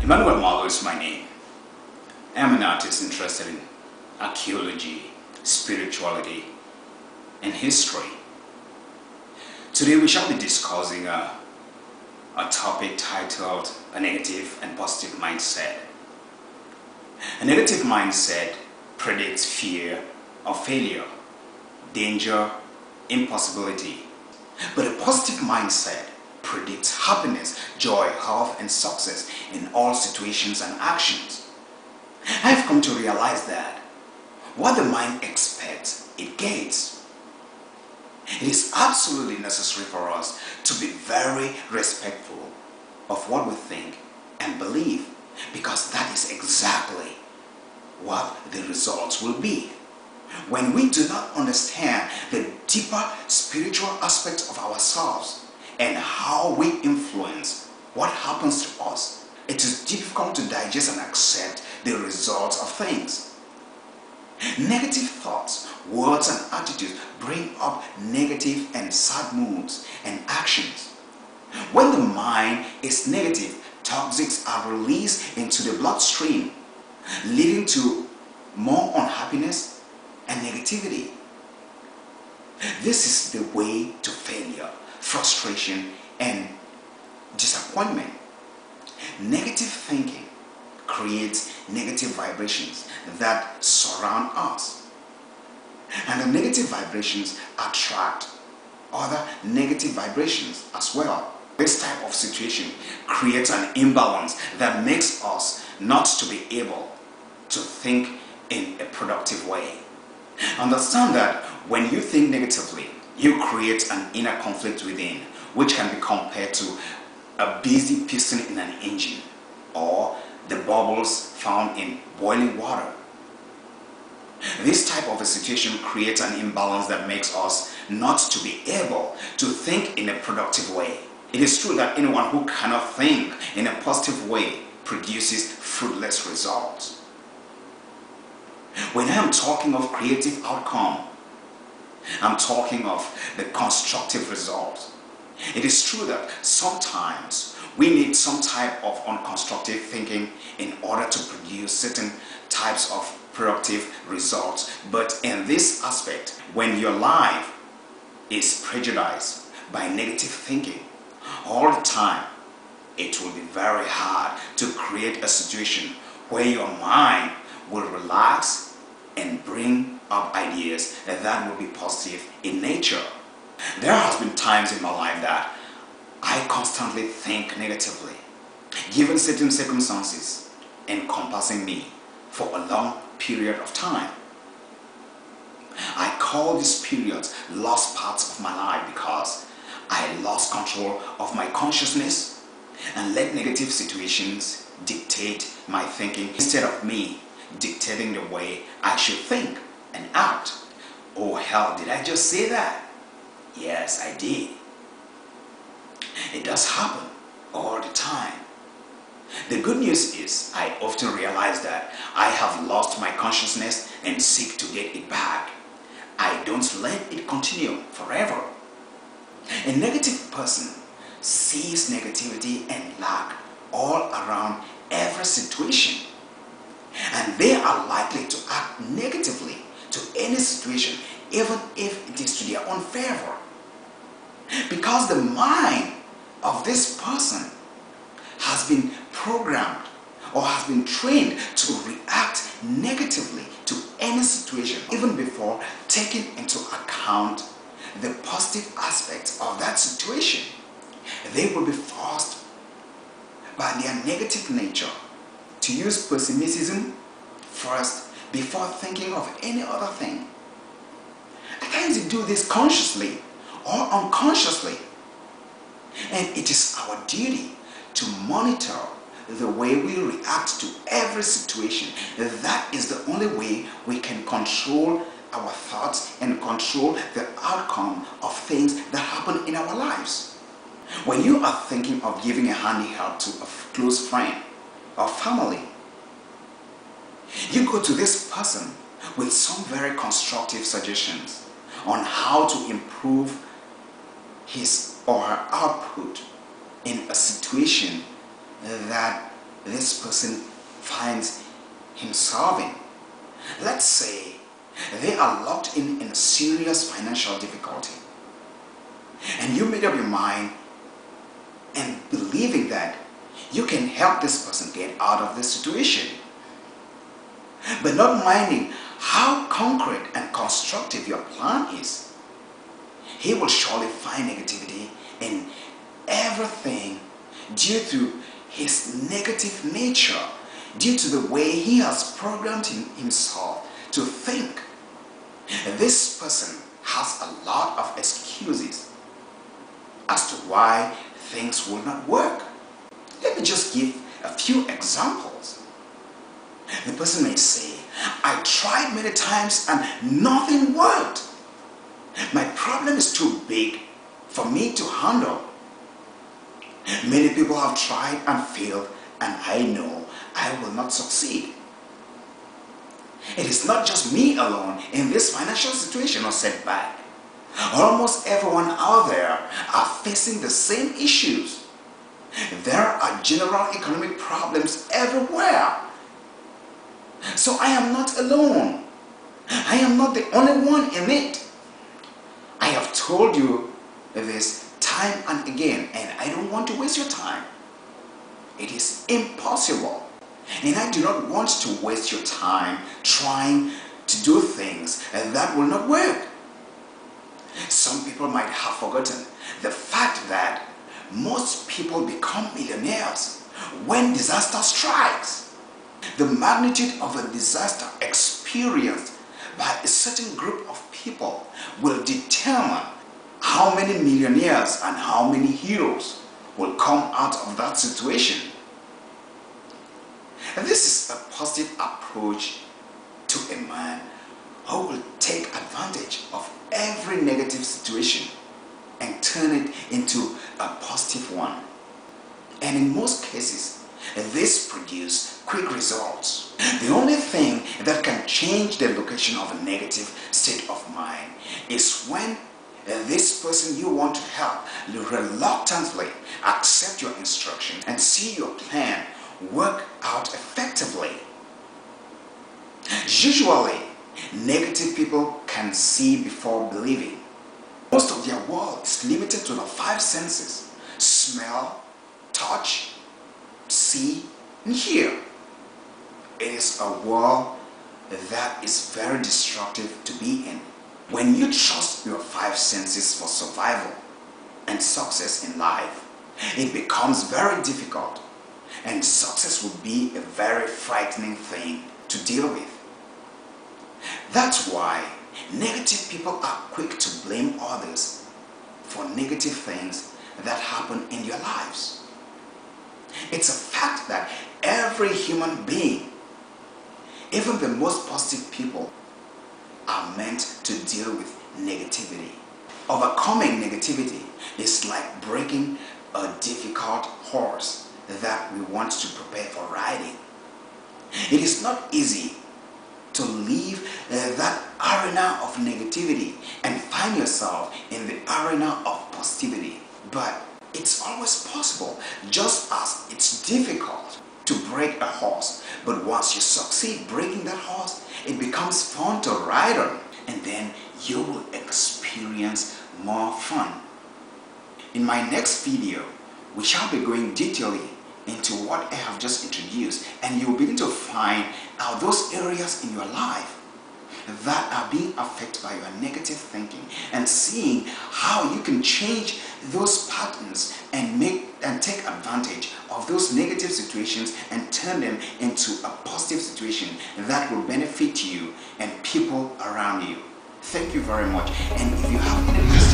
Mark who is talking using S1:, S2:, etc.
S1: Emmanuel Marlowe is my name. I am an artist interested in archaeology, spirituality, and history. Today we shall be discussing a topic titled A Negative and Positive Mindset. A negative mindset predicts fear of failure, danger, impossibility. But a positive mindset predicts happiness, joy, health, and success in all situations and actions. I have come to realize that what the mind expects, it gets. It is absolutely necessary for us to be very respectful of what we think and believe, because that is exactly what the results will be. When we do not understand the deeper spiritual aspects of ourselves and how we influence what happens to us, it is difficult to digest and accept the results of things. Negative thoughts, words, and attitudes bring up negative and sad moods and actions. When the mind is negative, toxics are released into the bloodstream, leading to more unhappiness and negativity. This is the way to failure, frustration, and disappointment. Negative thinking creates negative vibrations that surround us. And the negative vibrations attract other negative vibrations as well. This type of situation creates an imbalance that makes us not to be able to think in a productive way. Understand that when you think negatively, you create an inner conflict within, which can be compared to a busy piston in an engine, or the bubbles found in boiling water. This type of a situation creates an imbalance that makes us not to be able to think in a productive way. It is true that anyone who cannot think in a positive way produces fruitless results. When I am talking of creative outcome, I'm talking of the constructive result. It is true that sometimes we need some type of unconstructive thinking in order to produce certain types of productive results. But in this aspect, when your life is prejudiced by negative thinking all the time, it will be very hard to create a situation where your mind will relax and bring up ideas that will be positive in nature. There has been times in my life that I constantly think negatively, given certain circumstances encompassing me for a long period of time. I call these periods lost parts of my life because I lost control of my consciousness and let negative situations dictate my thinking instead of me dictating the way I should think and act. Oh hell, did I just say that? Yes, I did. It does happen all the time. The good news is I often realize that I have lost my consciousness and seek to get it back. I don't let it continue forever. A negative person sees negativity and lack all around every situation, and they are likely to act negatively to any situation, even if it is to their own favor. Because the mind of this person has been programmed or has been trained to react negatively to any situation, even before taking into account the positive aspects of that situation. They will be forced by their negative nature to use pessimism first before thinking of any other thing. At times they do this consciously or unconsciously, and it is our duty to monitor the way we react to every situation. That is the only way we can control our thoughts and control the outcome of things that happen in our lives. When you are thinking of giving a handy help to a close friend or family, you go to this person with some very constructive suggestions on how to improve his or her output in a situation that this person finds himself in. Let's say they are locked in a serious financial difficulty, and you made up your mind and believing that you can help this person get out of this situation, but not minding how concrete and constructive your plan is. He will surely find negativity in everything due to his negative nature, due to the way he has programmed himself to think. This person has a lot of excuses as to why things will not work. Let me just give a few examples. The person may say, I tried many times and nothing worked. My problem is too big for me to handle. Many people have tried and failed, and I know I will not succeed. It is not just me alone in this financial situation or setback. Almost everyone out there are facing the same issues. There are general economic problems everywhere. So I am not alone. I am not the only one in it. I have told you this time and again, and I don't want to waste your time. It is impossible. And I do not want to waste your time trying to do things that will not work. Some people might have forgotten the fact that most people become millionaires when disaster strikes. The magnitude of a disaster experienced by a certain group of people will determine how many millionaires and how many heroes will come out of that situation. And this is a positive approach to a man who will take advantage of every negative situation and turn it into a positive one. And in most cases, this produces quick results. The only thing that can change the location of a negative state of mind is when this person you want to help reluctantly accept your instruction and see your plan work out effectively. Usually, negative people can see before believing. Most of their world is limited to the 5 senses: smell, touch, see, and hear. It is a world that is very destructive to be in. When you trust your 5 senses for survival and success in life, it becomes very difficult, and success will be a very frightening thing to deal with. That's why negative people are quick to blame others for negative things that happen in their lives. It's a fact that every human being, even the most positive people, are meant to deal with negativity. Overcoming negativity is like breaking a difficult horse that we want to prepare for riding. It is not easy to leave that arena of negativity and find yourself in the arena of positivity. But it's always possible, just as it's difficult to break a horse. But once you succeed breaking that horse, it becomes fun to ride on, and then you will experience more fun. In my next video, we shall be going detailing into what I have just introduced, and you will begin to find out those areas in your life that are being affected by your negative thinking, and seeing how you can change those patterns and take advantage of those negative situations and turn them into a positive situation that will benefit you and people around you. Thank you very much. And if you have any